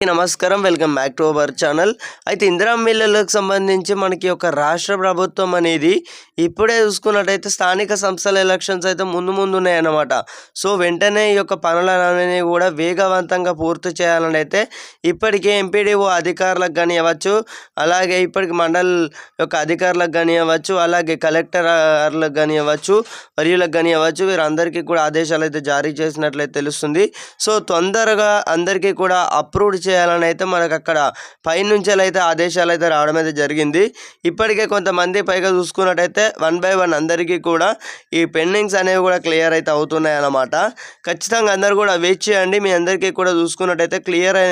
నమస్కారం, welcome back to our channel. అయితే ఇందిరా మిల్లులకు సంబంధించి మనకి ఒక రాష్ట్ర ప్రభుత్వం అనేది ఇప్పుడే చూసుకున్నట్టయితే స్థానిక సంస్థల ఎలక్షన్స్ అయితే ముందు ఉన్నాయన్నమాట. సో వెంటనే ఈ యొక్క పనులన్నీ కూడా వేగవంతంగా పూర్తి చేయాలని అయితే ఇప్పటికే ఎంపీడీఓ అధికారులకు కానివ్వచ్చు, అలాగే ఇప్పటికి మండల్ యొక్క అధికారులకు కానివ్వచ్చు, అలాగే కలెక్టర్లకు కానివ్వచ్చు, వర్యులకు కానివ్వచ్చు, వీరందరికీ కూడా ఆదేశాలు అయితే జారీ చేసినట్లయితే తెలుస్తుంది. సో తొందరగా అందరికీ కూడా అప్రూవ్ చేయాలని అయితే మనకు అక్కడ పైనుంచి అయితే ఆదేశాలు అయితే రావడం అయితే జరిగింది. ఇప్పటికే కొంతమంది పైగా చూసుకున్నట్టయితే 1 by 1 అందరికీ కూడా ఈ పెండింగ్స్ అనేవి కూడా క్లియర్ అయితే అవుతున్నాయి అన్నమాట. ఖచ్చితంగా అందరు కూడా వెయిట్ చేయండి. మీ అందరికీ కూడా చూసుకున్నట్టయితే క్లియర్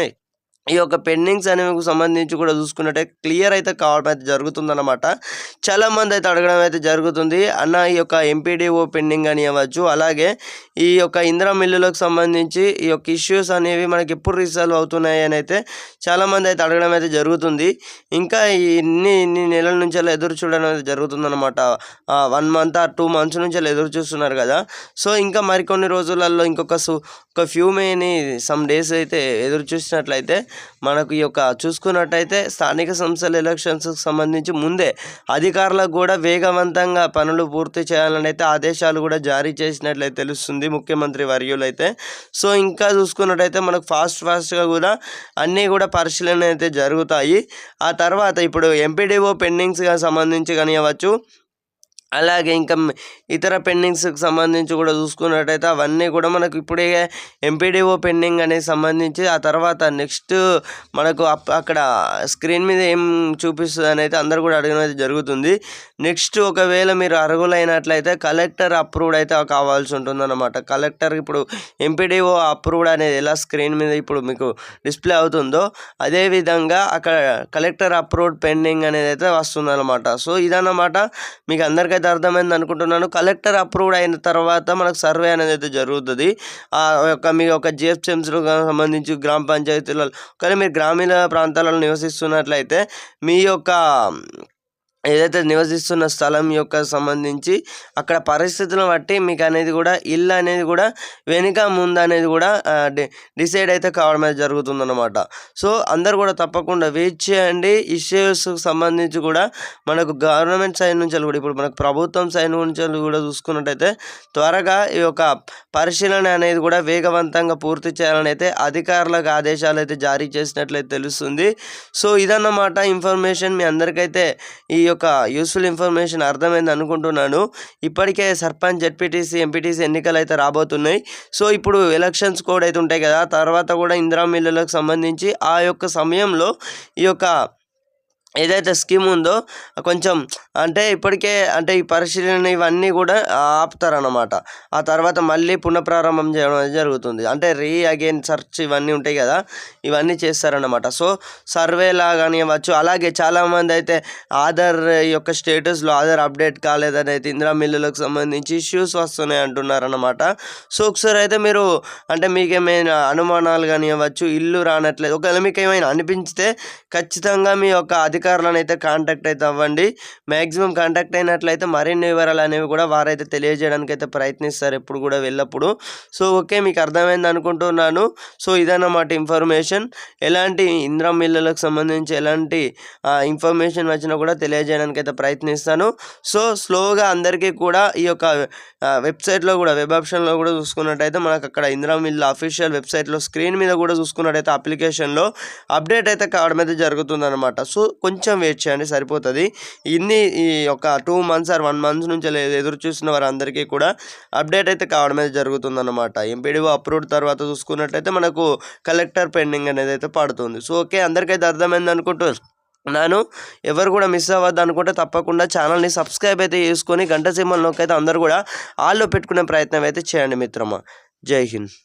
ఈ యొక్క పెండింగ్స్ అనేవి సంబంధించి కూడా చూసుకున్నట్టయితే క్లియర్ అయితే కావడం అయితే జరుగుతుందన్నమాట. చాలామంది అయితే అడగడం అయితే జరుగుతుంది, అన్న ఈ యొక్క ఎంపీడీఓ పెండింగ్ అని అవ్వచ్చు, అలాగే ఈ యొక్క ఇందిరా మిల్లులకు సంబంధించి ఈ యొక్క ఇష్యూస్ అనేవి మనకి ఎప్పుడు రిసాల్వ్ అవుతున్నాయి అని అయితే చాలామంది అయితే అడగడం అయితే జరుగుతుంది. ఇంకా ఇన్ని నెలల నుంచి అలా ఎదురు చూడడం అయితే జరుగుతుందన్నమాట. 1 month or 2 months నుంచి అలా ఎదురు చూస్తున్నారు కదా. సో ఇంకా మరికొన్ని రోజులలో ఇంకొక ఫ్యూ మేని సమ్ డేస్ అయితే ఎదురు చూసినట్లయితే మనకు ఈ యొక్క చూసుకున్నట్టయితే స్థానిక సంస్థల ఎలక్షన్స్కి సంబంధించి ముందే అధికారులకు కూడా వేగవంతంగా పనులు పూర్తి చేయాలని అయితే ఆదేశాలు కూడా జారీ చేసినట్లయితే తెలుస్తుంది ముఖ్యమంత్రి వర్యులైతే. సో ఇంకా చూసుకున్నట్టయితే మనకు ఫాస్ట్గా కూడా అన్నీ కూడా పరిశీలన అయితే జరుగుతాయి. ఆ తర్వాత ఇప్పుడు ఎంపీడీఓ పెండింగ్స్గా సంబంధించి కానివ్వచ్చు, అలాగే ఇంకా ఇతర పెండింగ్స్కి సంబంధించి కూడా చూసుకున్నట్టయితే అవన్నీ కూడా మనకు ఇప్పుడే ఎంపీడీఓ పెండింగ్ అనేది సంబంధించి ఆ తర్వాత నెక్స్ట్ మనకు అక్కడ స్క్రీన్ మీద ఏం చూపిస్తుంది అని అయితే అందరు కూడా అడగడం అయితే జరుగుతుంది. నెక్స్ట్ ఒకవేళ మీరు అర్హులైనట్లయితే కలెక్టర్ అప్రూవ్డ్ అయితే కావాల్సి ఉంటుందన్నమాట. కలెక్టర్ ఇప్పుడు ఎంపీడీఓ అప్రూవ్డ్ అనేది ఎలా స్క్రీన్ మీద ఇప్పుడు మీకు డిస్ప్లే అవుతుందో అదేవిధంగా అక్కడ కలెక్టర్ అప్రూవ్డ్ పెండింగ్ అనేది అయితే వస్తుందన్నమాట. సో ఇదన్నమాట, మీకు అందరికీ అర్థమైంది అనుకుంటున్నాను. కలెక్టర్ అప్రూవ్డ్ అయిన తర్వాత మనకు సర్వే అనేది అయితే జరుగుతుంది. మీ యొక్క జిహెచ్ఎంసీలకు సంబంధించి గ్రామ పంచాయతీలలో కానీ మీరు గ్రామీణ ప్రాంతాలలో నివసిస్తున్నట్లయితే మీ యొక్క ఏదైతే నివసిస్తున్న స్థలం యొక్క సంబంధించి అక్కడ పరిస్థితులను బట్టి మీకు అనేది కూడా ఇల్లు అనేది కూడా వెనుక ముందు అనేది కూడా డిసైడ్ అయితే కావడం అయితే జరుగుతుందన్నమాట. సో అందరు కూడా తప్పకుండా వెయిట్ చేయండి. ఇష్యూస్కి సంబంధించి కూడా మనకు గవర్నమెంట్ సైడ్ నుంచి కూడా ఇప్పుడు మనకు ప్రభుత్వం సైడ్ నుంచి కూడా చూసుకున్నట్టయితే త్వరగా ఈ యొక్క పరిశీలన అనేది కూడా వేగవంతంగా పూర్తి చేయాలని అయితే అధికారులకు ఆదేశాలు అయితే జారీ చేసినట్లయితే తెలుస్తుంది. సో ఇదన్నమాట ఇన్ఫర్మేషన్. మీ అందరికైతే ఈ యొక్క యూస్ఫుల్ ఇన్ఫర్మేషన్ అర్థమైంది అనుకుంటున్నాను. ఇప్పటికే సర్పంచ్, జెడ్పీటీసీ, ఎంపీటీసీ ఎన్నికలు అయితే రాబోతున్నాయి. సో ఇప్పుడు ఎలక్షన్స్ కూడా అయితే ఉంటాయి కదా, తర్వాత కూడా ఇందిరా మిల్లులకు సంబంధించి ఆ యొక్క సమయంలో ఈ యొక్క ఏదైతే స్కీమ్ ఉందో కొంచెం అంటే ఇప్పటికే అంటే ఈ పరిశీలన ఇవన్నీ కూడా ఆపుతారన్నమాట. ఆ తర్వాత మళ్ళీ పునఃప్రారంభం చేయడం అనేది జరుగుతుంది. అంటే అగైన్ సర్చ్ ఇవన్నీ ఉంటాయి కదా, ఇవన్నీ చేస్తారన్నమాట. సో సర్వేలా కానివ్వచ్చు, అలాగే చాలామంది అయితే ఆధార్ యొక్క స్టేటస్లో ఆధార్ అప్డేట్ కాలేదని అయితే ఇందిరా మిల్లులకు సంబంధించి ఇష్యూస్ వస్తున్నాయి అంటున్నారన్నమాట. సో ఒకసారి అయితే మీరు అంటే మీకు ఏమైనా అనుమానాలు కానివ్వచ్చు, ఇల్లు రానట్లేదు, ఒకవేళ మీకు ఏమైనా అనిపించితే ఖచ్చితంగా మీ యొక్క అధికారులను అయితే కాంటాక్ట్ అయితే అవ్వండి. మ్యాక్సిమం కాంటాక్ట్ అయినట్లయితే మరిన్ని వివరాలు అనేవి కూడా వారైతే తెలియజేయడానికి అయితే ప్రయత్నిస్తారు ఎప్పుడు కూడా వెళ్ళప్పుడు. సో ఓకే, మీకు అర్థమైంది అనుకుంటున్నాను. సో ఇదన్నమాట ఇన్ఫర్మేషన్. ఎలాంటి ఇందిరా మిల్లులకు సంబంధించి ఎలాంటి ఇన్ఫర్మేషన్ వచ్చినా కూడా తెలియజేయడానికి అయితే ప్రయత్నిస్తాను. సో స్లోగా అందరికీ కూడా ఈ యొక్క వెబ్సైట్లో కూడా వెబ్ ఆప్షన్లో కూడా చూసుకున్నట్టయితే మనకు అక్కడ ఇందిరా మిల్లు అఫీషియల్ వెబ్సైట్లో స్క్రీన్ మీద కూడా చూసుకున్నట్టయితే అప్లికేషన్లో అప్డేట్ అయితే కావడం అయితే జరుగుతుందన్నమాట. సో కొంచెం వెయిట్ చేయండి, సరిపోతుంది. ఈ యొక్క 2 months or 1 month నుంచి ఎదురు చూస్తున్న వారందరికీ కూడా అప్డేట్ అయితే కావడం అయితే జరుగుతుందన్నమాట. ఎంపీడీఓ అప్రూవ్డ్ తర్వాత చూసుకున్నట్టయితే మనకు కలెక్టర్ పెండింగ్ అనేది అయితే పడుతుంది. సో ఓకే, అందరికైతే అర్థమైంది అనుకుంటున్నాను. ఎవరు కూడా మిస్ అవ్వద్దు అనుకుంటే తప్పకుండా ఛానల్ని సబ్స్క్రైబ్ అయితే చేసుకొని గంట సింబల్ నొక్కైతే అందరూ కూడా ఆల్లో పెట్టుకునే ప్రయత్నం అయితే చేయండి మిత్రమా. జై హింద్.